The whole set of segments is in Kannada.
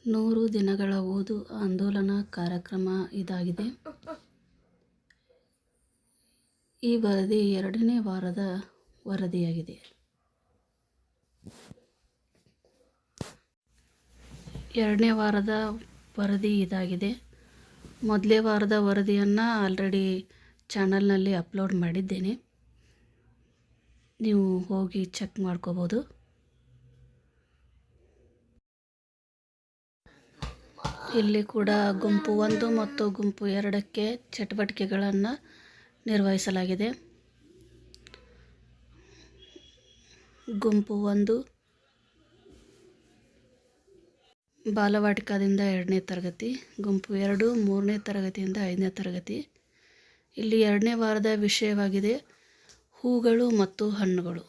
100 ದಿನಗಳ ಓದು ಆಂದೋಲನ ಕಾರ್ಯಕ್ರಮ ಇದಾಗಿದೆ. ಈ ವರದಿ 2ನೇ ವಾರದ ವರದಿಯಾಗಿದೆ. 2ನೇ ವಾರದ ವರದಿ ಇದಾಗಿದೆ. ಮೊದಲೇ ವಾರದ ವರದಿಯನ್ನು ಆಲ್ರೆಡಿ ಚಾನಲ್ನಲ್ಲಿ ಅಪ್ಲೋಡ್ ಮಾಡಿದ್ದೇನೆ. ನೀವು ಹೋಗಿ ಚೆಕ್ ಮಾಡ್ಕೋಬೋದು. ಇಲ್ಲಿ ಕೂಡ ಗುಂಪು 1 ಮತ್ತು ಗುಂಪು 2ಕ್ಕೆ ಚಟುವಟಿಕೆಗಳನ್ನು ನಿರ್ವಹಿಸಲಾಗಿದೆ. ಗುಂಪು 1 ಬಾಲವಾಟಿಕಾದಿಂದ 2ನೇ ತರಗತಿ, ಗುಂಪು 2 3ನೇ ತರಗತಿಯಿಂದ 5ನೇ ತರಗತಿ. ಇಲ್ಲಿ 2ನೇ ವಾರದ ವಿಷಯವಾಗಿದೆ ಹೂಗಳು ಮತ್ತು ಹಣ್ಣುಗಳು.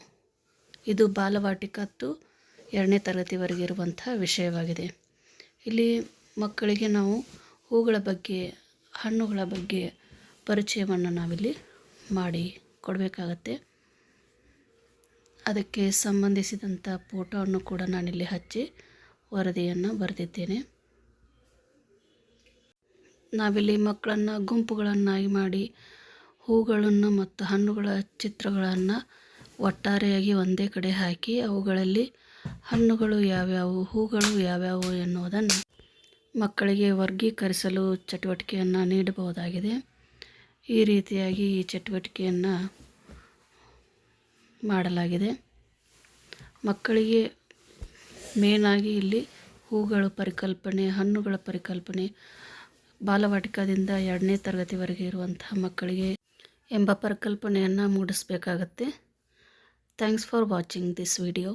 ಇದು ಬಾಲವಾಟಿಕದ್ದು 2ನೇ ತರಗತಿವರೆಗೆ ಇರುವಂಥ ವಿಷಯವಾಗಿದೆ. ಇಲ್ಲಿ ಮಕ್ಕಳಿಗೆ ನಾವು ಹೂಗಳ ಬಗ್ಗೆ, ಹಣ್ಣುಗಳ ಬಗ್ಗೆ ಪರಿಚಯವನ್ನು ನಾವಿಲ್ಲಿ ಮಾಡಿ ಕೊಡಬೇಕಾಗತ್ತೆ. ಅದಕ್ಕೆ ಸಂಬಂಧಿಸಿದಂಥ ಫೋಟೋವನ್ನು ಕೂಡ ನಾನಿಲ್ಲಿ ಹಚ್ಚಿ ವರದಿಯನ್ನು ಬರೆದಿದ್ದೇನೆ. ನಾವಿಲ್ಲಿ ಮಕ್ಕಳನ್ನು ಗುಂಪುಗಳನ್ನಾಗಿ ಮಾಡಿ ಹೂಗಳನ್ನು ಮತ್ತು ಹಣ್ಣುಗಳ ಚಿತ್ರಗಳನ್ನು ಒಟ್ಟಾರೆಯಾಗಿ ಒಂದೇ ಕಡೆ ಹಾಕಿ ಅವುಗಳಲ್ಲಿ ಹಣ್ಣುಗಳು ಯಾವ್ಯಾವು, ಹೂಗಳು ಯಾವ್ಯಾವು ಎನ್ನುವುದನ್ನು ಮಕ್ಕಳಿಗೆ ವರ್ಗೀಕರಿಸಲು ಚಟುವಟಿಕೆಯನ್ನು ನೀಡಬಹುದಾಗಿದೆ. ಈ ರೀತಿಯಾಗಿ ಈ ಚಟುವಟಿಕೆಯನ್ನು ಮಾಡಲಾಗಿದೆ. ಮಕ್ಕಳಿಗೆ ಮೇನಾಗಿ ಇಲ್ಲಿ ಹೂಗಳ ಪರಿಕಲ್ಪನೆ, ಹಣ್ಣುಗಳ ಪರಿಕಲ್ಪನೆ ಬಾಲವಾಟಿಕಾದಿಂದ 2ನೇ ತರಗತಿವರೆಗೆ ಇರುವಂತಹ ಮಕ್ಕಳಿಗೆ ಎಂಬ ಪರಿಕಲ್ಪನೆಯನ್ನು ಮೂಡಿಸಬೇಕಾಗತ್ತೆ. Thanks for watching this video.